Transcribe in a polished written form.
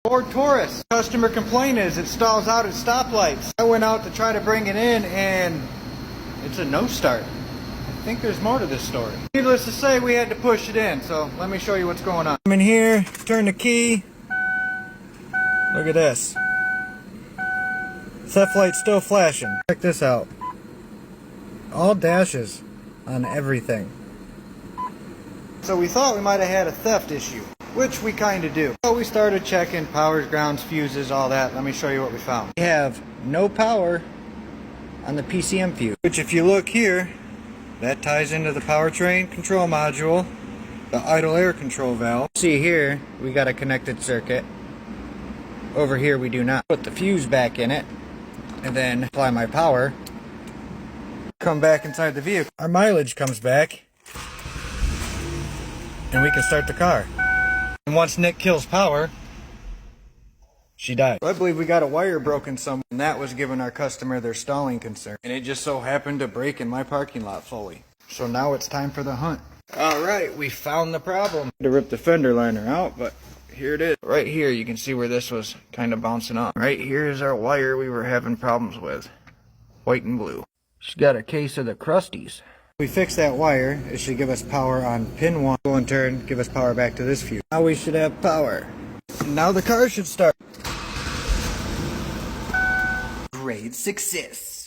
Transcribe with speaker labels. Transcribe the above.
Speaker 1: Ford Taurus. Customer complaint is it stalls out at stoplights. I went out to try to bring it in and it's a no start. I think there's more to this story. Needless to say, we had to push it in, so let me show you what's going on. I'm in here, turn the key. Look at this. Theft light's still flashing. Check this out. All dashes on everything. So we thought we might have had a theft issue, which we kind of do. So we started checking powers, grounds, fuses, all that. Let me show you what we found. We have no power on the PCM fuse, which if you look here, that ties into the powertrain control module, the idle air control valve. See here, we got a connected circuit. Over here we do not. Put the fuse back in it, and then apply my power. Come back inside the vehicle. Our mileage comes back, and we can start the car. And once Nick kills power, she died. I believe we got a wire broken somewhere, and that was giving our customer their stalling concern. And it just so happened to break in my parking lot fully. So now it's time for the hunt. Alright, we found the problem. To rip the fender liner out, but here it is. Right here you can see where this was kind of bouncing off. Right here is our wire we were having problems with. White and blue. She's got a case of the crusties. We fix that wire, it should give us power on pin 1. Will in turn give us power back to this fuse. Now we should have power. And now the car should start.
Speaker 2: Great success.